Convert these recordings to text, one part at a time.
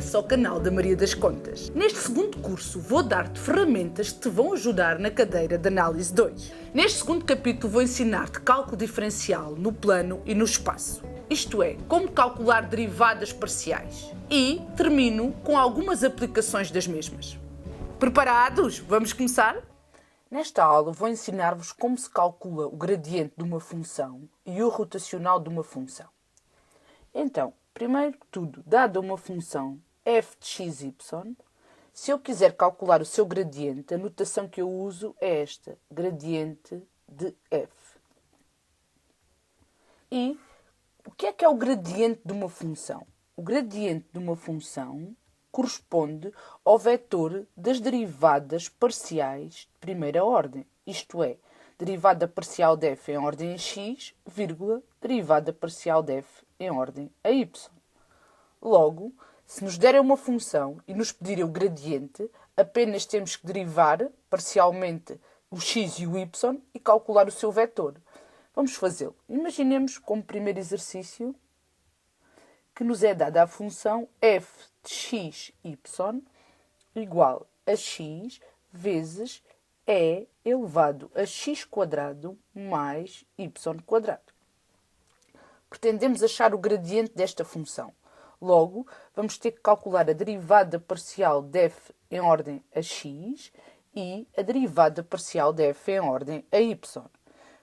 regresso ao canal da Maria das Contas. Neste segundo curso vou dar-te ferramentas que te vão ajudar na cadeira de Análise 2. Neste segundo capítulo vou ensinar-te cálculo diferencial no plano e no espaço. Isto é, como calcular derivadas parciais. E termino com algumas aplicações das mesmas. Preparados? Vamos começar? Nesta aula vou ensinar-vos como se calcula o gradiente de uma função e o rotacional de uma função. Então, primeiro que tudo, dada uma função f de xy, se eu quiser calcular o seu gradiente, a notação que eu uso é esta, gradiente de f. E o que é o gradiente de uma função? O gradiente de uma função corresponde ao vetor das derivadas parciais de primeira ordem, isto é, derivada parcial de f em ordem a x, vírgula, derivada parcial de f em ordem a y. Logo, se nos derem uma função e nos pedirem o gradiente, apenas temos que derivar parcialmente o x e o y e calcular o seu vetor. Vamos fazê-lo. Imaginemos como primeiro exercício que nos é dada a função f de xy igual a x vezes e elevado a x quadrado mais y quadrado. Pretendemos achar o gradiente desta função. Logo, vamos ter que calcular a derivada parcial de f em ordem a x e a derivada parcial de f em ordem a y.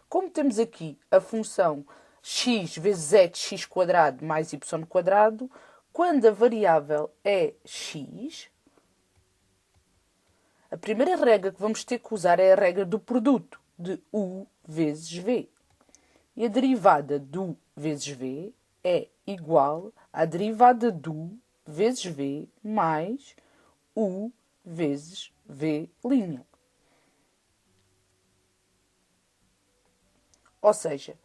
Como temos aqui a função x vezes e de x quadrado mais y quadrado, quando a variável é x, a primeira regra que vamos ter que usar é a regra do produto, de u vezes v. E a derivada do vezes v é igual à derivada do vezes v mais u vezes v'. Ou seja,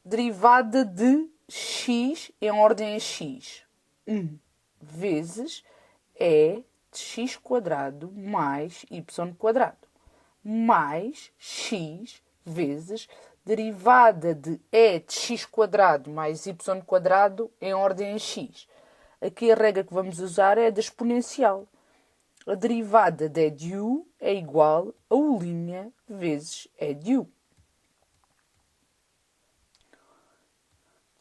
derivada de x em ordem a x, 1 vezes e de x quadrado mais y quadrado, mais x vezes derivada de e de x quadrado mais y quadrado em ordem a x. Aqui a regra que vamos usar é a da exponencial. A derivada de e de u é igual a u' vezes e de u.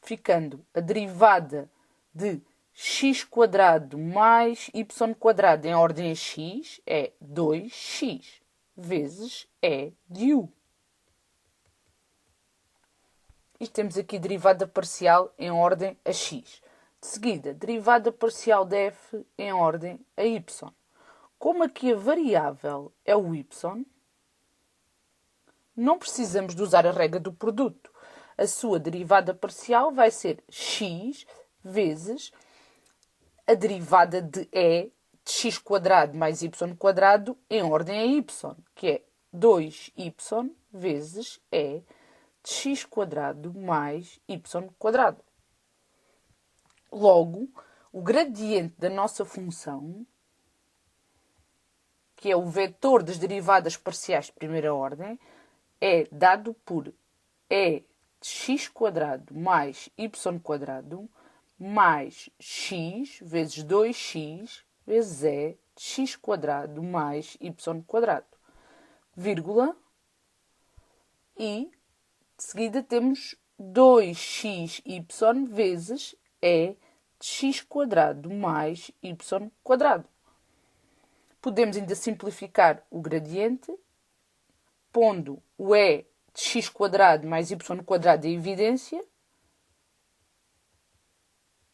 Ficando a derivada de x quadrado mais y quadrado em ordem a x é 2x vezes e de u. E temos aqui derivada parcial em ordem a x. De seguida, derivada parcial de f em ordem a y. Como aqui a variável é o y, não precisamos de usar a regra do produto. A sua derivada parcial vai ser x vezes a derivada de e de x quadrado mais y quadrado em ordem a y, que é 2y vezes e de x quadrado mais y quadrado. Logo, o gradiente da nossa função, que é o vetor das derivadas parciais de primeira ordem, é dado por e de x quadrado mais y quadrado mais x vezes 2x vezes e de x quadrado mais y quadrado, vírgula, e de seguida temos 2xy vezes e de x quadrado mais y quadrado. Podemos ainda simplificar o gradiente, pondo o e de x quadrado mais y quadrado em evidência,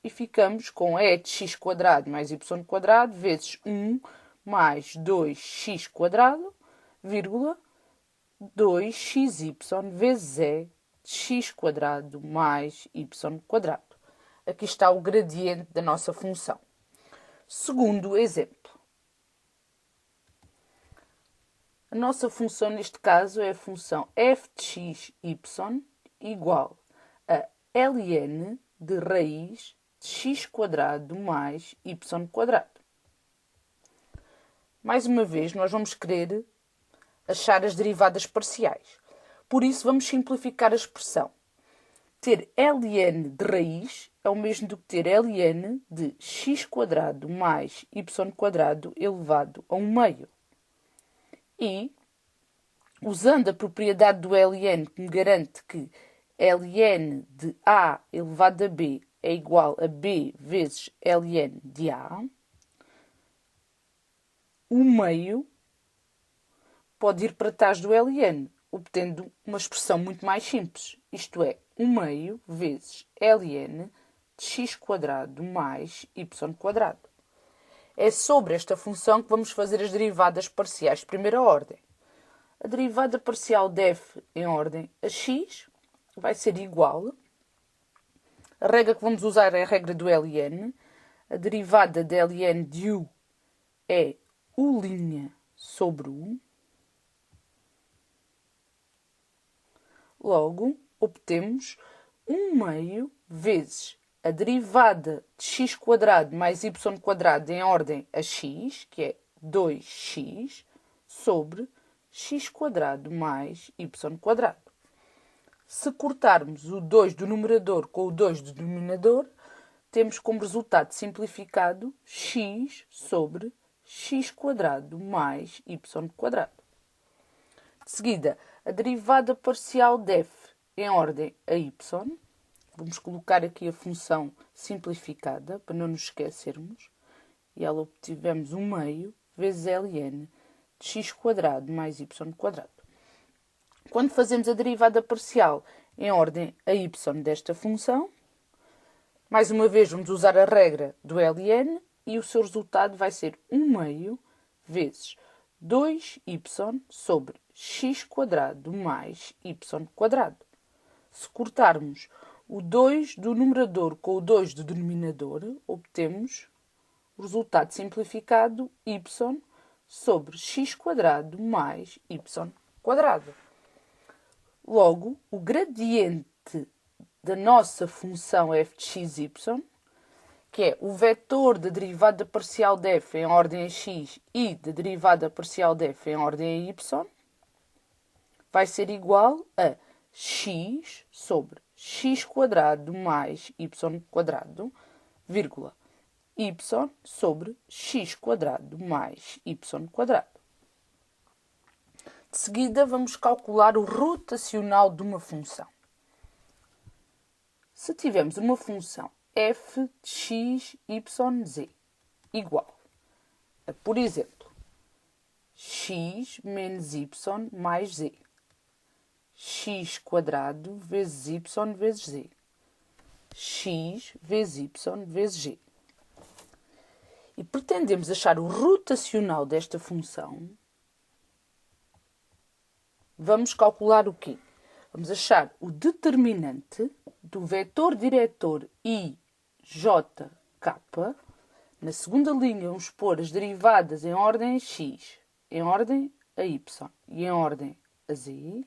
e ficamos com e de x quadrado mais y quadrado vezes 1 mais 2x quadrado, vírgula, 2xy vezes e de x quadrado mais y quadrado. Aqui está o gradiente da nossa função. Segundo exemplo. A nossa função neste caso é a função f de xy igual a ln de raiz de x quadrado mais y quadrado. Mais uma vez, nós vamos querer achar as derivadas parciais. Por isso, vamos simplificar a expressão. Ter ln de raiz é o mesmo do que ter ln de x² mais y² elevado a 1/2. E, usando a propriedade do ln que me garante que ln de a elevado a b é igual a b vezes ln de a, o meio pode ir para trás do ln, obtendo uma expressão muito mais simples. Isto é, 1/2 vezes ln de x² mais y². É sobre esta função que vamos fazer as derivadas parciais de primeira ordem. A derivada parcial de f em ordem a x vai ser igual. A regra que vamos usar é a regra do ln. A derivada de ln de u é u' sobre u. Logo, obtemos 1/2 vezes a derivada de x² mais y² em ordem a x, que é 2x, sobre x² mais y². Se cortarmos o 2 do numerador com o 2 do denominador, temos como resultado simplificado x sobre x² mais y². De seguida, a derivada parcial de f em ordem a y. Vamos colocar aqui a função simplificada, para não nos esquecermos. E ela obtivemos 1/2 vezes ln de x² mais y². Quando fazemos a derivada parcial em ordem a y desta função, mais uma vez vamos usar a regra do ln e o seu resultado vai ser 1/2 vezes 2y sobre x² mais y². Se cortarmos o 2 do numerador com o 2 do denominador, obtemos o resultado simplificado y sobre x² mais y². Logo, o gradiente da nossa função f de xy, que é o vetor da derivada parcial de f em ordem a x e da derivada parcial de f em ordem a y, vai ser igual a x sobre x² mais y², vírgula, y sobre x² mais y². De seguida, vamos calcular o rotacional de uma função. Se tivermos uma função f de x, y, z igual a, por exemplo, x menos y mais z, x² vezes y vezes z, x vezes y vezes g. E pretendemos achar o rotacional desta função, vamos calcular o quê? Vamos achar o determinante do vetor diretor i, j, k. Na segunda linha vamos pôr as derivadas em ordem a x, em ordem a y e em ordem a z.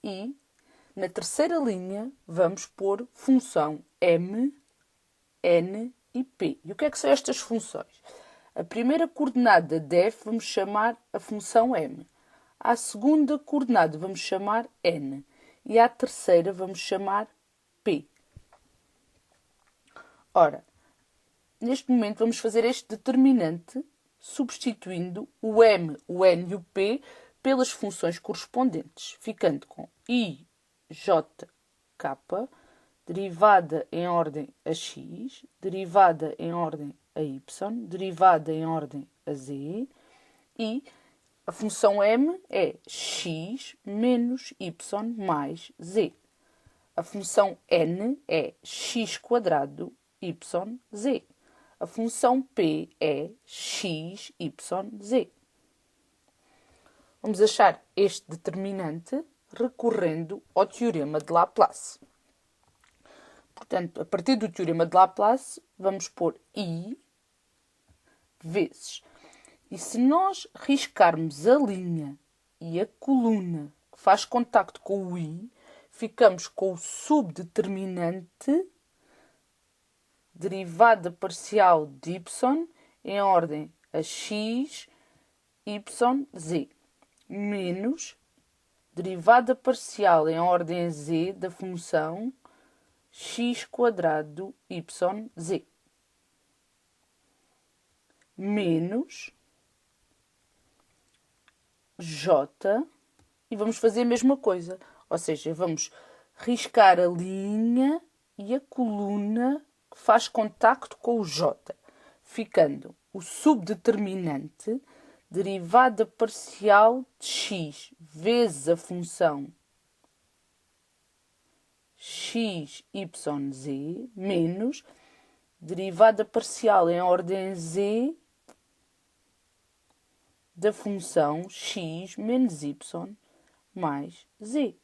E na terceira linha vamos pôr função m, n e p. E o que é que são estas funções? A primeira coordenada de f vamos chamar a função m. À segunda coordenada vamos chamar n. E à terceira vamos chamar p. Ora, neste momento vamos fazer este determinante substituindo o m, o n e o p pelas funções correspondentes, ficando com i, j, k, derivada em ordem a x, derivada em ordem a y, derivada em ordem a z, e a função m é x menos y mais z. A função n é x² y, z. A função p é x, y, z. Vamos achar este determinante recorrendo ao teorema de Laplace. Portanto, a partir do teorema de Laplace, vamos pôr i vezes. E se nós riscarmos a linha e a coluna que faz contacto com o i, ficamos com o subdeterminante derivada parcial de y em ordem a x, y, z, menos derivada parcial em ordem a z da função x quadrado yz menos j, e vamos fazer a mesma coisa, ou seja, vamos riscar a linha e a coluna que faz contacto com o j, ficando o subdeterminante derivada parcial de x vezes a função x, y, z, menos derivada parcial em ordem z da função x menos y mais z.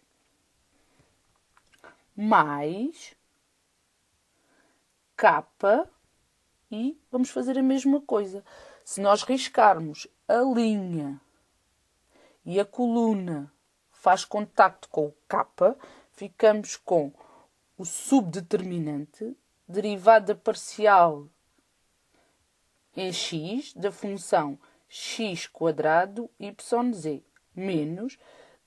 Mais k, e vamos fazer a mesma coisa. Se nós riscarmos a linha e a coluna faz contacto com o k, ficamos com o subdeterminante derivada parcial em x da função x quadrado yz menos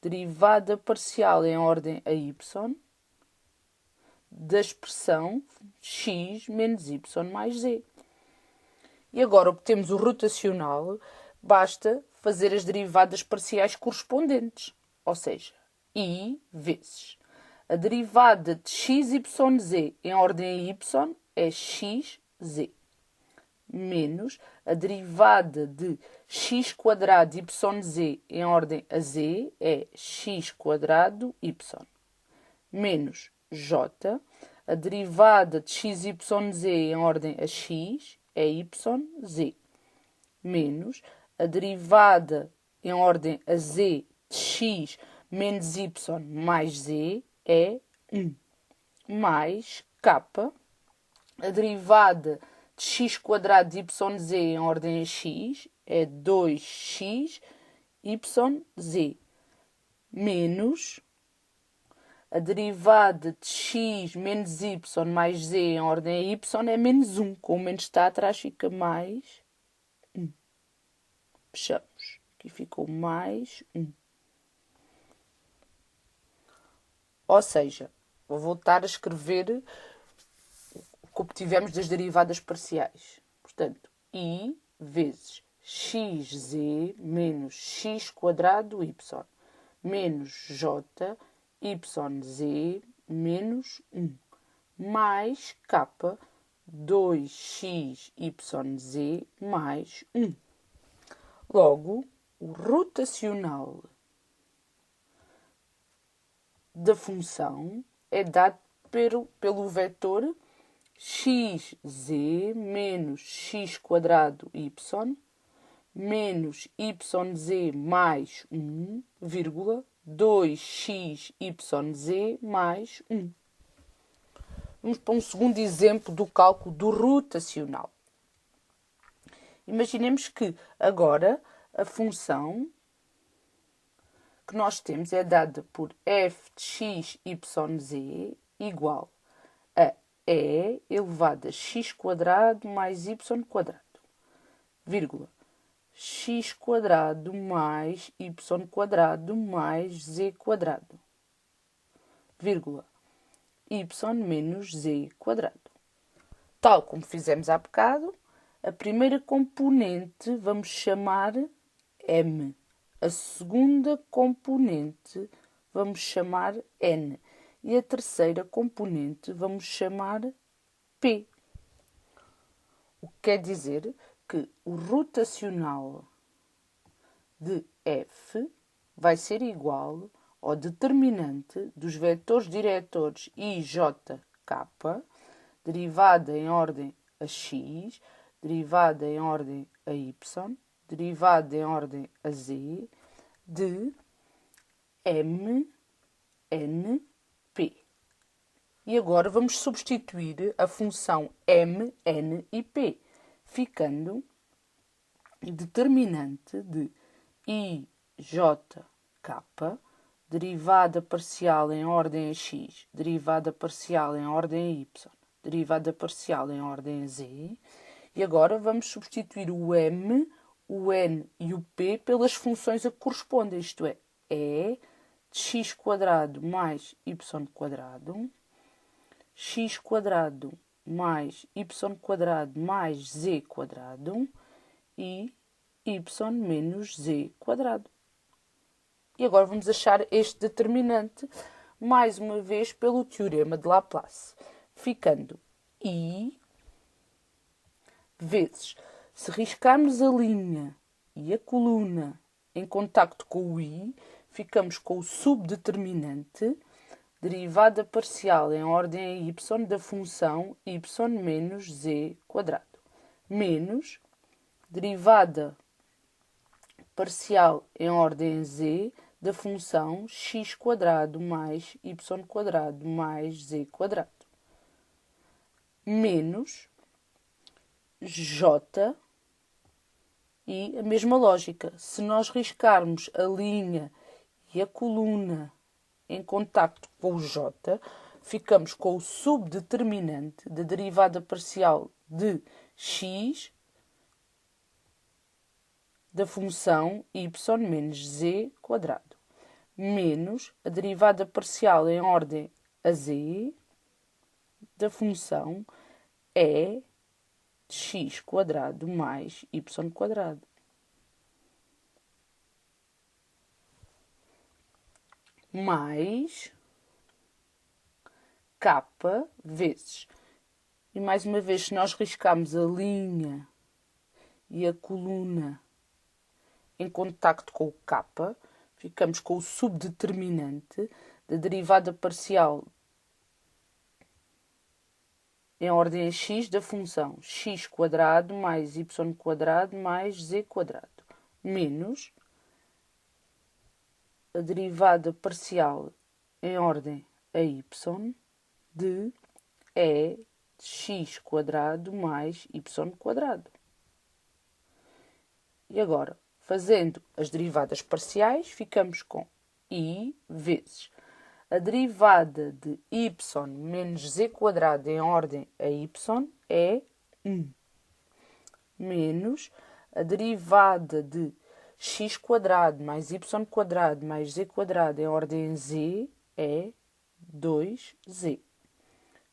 derivada parcial em ordem a y da expressão x menos y mais z. E agora obtemos o rotacional, basta fazer as derivadas parciais correspondentes, ou seja, i vezes a derivada de x, y, z em ordem a y é x, z, menos a derivada de x quadrado y, z em ordem a z é x quadrado y, menos j, a derivada de x, y, z em ordem a x é y, z, menos a derivada em ordem a z de x menos y mais z é 1, mais k, a derivada de x quadrado de yz em ordem a x é 2x, yz, menos a derivada de x menos y mais z em ordem a y é menos 1. Com o menos está atrás, fica mais 1. Fechamos. Aqui ficou mais 1. Ou seja, vou voltar a escrever o que obtivemos das derivadas parciais. Portanto, i vezes xz menos x quadrado y menos j yz menos 1 mais k 2x yz mais 1. Logo, o rotacional da função é dado pelo vetor xz menos x quadrado y menos yz mais 1, 2x yz mais 1. Vamos para um segundo exemplo do cálculo do rotacional. Imaginemos que agora a função que nós temos é dada por f de x, y, z igual a e elevado a x quadrado mais y quadrado, vírgula, x quadrado mais y quadrado mais z quadrado, vírgula, y menos z quadrado. Tal como fizemos há bocado, a primeira componente vamos chamar m. A segunda componente vamos chamar n. E a terceira componente vamos chamar p. O que quer dizer que o rotacional de f vai ser igual ao determinante dos vetores diretores i, j, k, derivada em ordem a x, derivada em ordem a y, derivada em ordem a z, de m, n, p. E agora vamos substituir a função m, n e p, ficando determinante de i, j, k, derivada parcial em ordem a x, derivada parcial em ordem a y, derivada parcial em ordem a z. E agora vamos substituir o m, o n e o p pelas funções a que correspondem, isto é, e de x quadrado mais y quadrado, x quadrado mais y quadrado mais z quadrado e y menos z quadrado. E agora vamos achar este determinante, mais uma vez, pelo teorema de Laplace, ficando I vezes, se riscarmos a linha e a coluna em contacto com o I, ficamos com o subdeterminante, derivada parcial em ordem a y da função y menos z quadrado, menos derivada parcial em ordem a z da função x quadrado mais y quadrado mais z quadrado, menos j, e a mesma lógica. Se nós riscarmos a linha e a coluna em contacto com o j, ficamos com o subdeterminante da derivada parcial de x da função y menos z quadrado, menos a derivada parcial em ordem a z da função e de x quadrado mais y quadrado. Mais k vezes. E mais uma vez, se nós riscarmos a linha e a coluna em contacto com o k, ficamos com o subdeterminante da derivada parcial em ordem a x da função x quadrado mais y quadrado mais z quadrado, menos a derivada parcial em ordem a y de e de x quadrado mais y quadrado. E agora, fazendo as derivadas parciais, ficamos com I vezes a derivada de y menos z quadrado em ordem a y é 1, menos a derivada de x quadrado mais y quadrado mais z quadrado em ordem a z é 2z,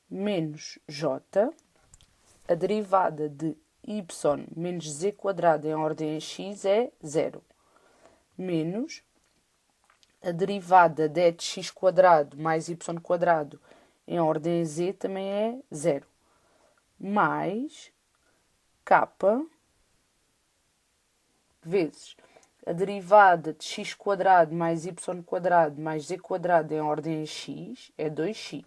menos j, a derivada de y menos z quadrado em ordem a x é 0, menos a derivada de e de x quadrado mais y quadrado em ordem a z também é 0, mais k vezes a derivada de x quadrado mais y quadrado mais z quadrado em ordem a x é 2x,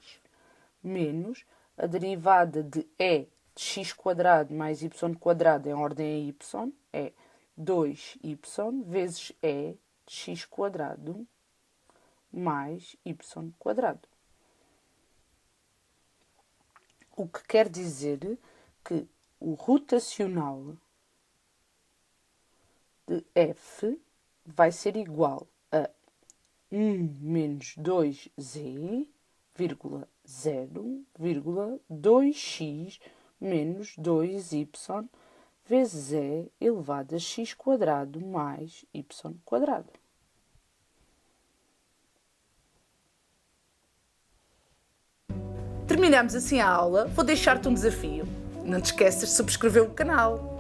menos a derivada de e de x quadrado mais y quadrado em ordem a y é 2y vezes e de x quadrado mais y quadrado. O que quer dizer que o rotacional de f vai ser igual a 1 menos 2z, 0, 2x menos 2y vezes e elevado a x quadrado mais y quadrado. Terminamos assim a aula. Vou deixar-te um desafio. Não te esqueças de subscrever o canal.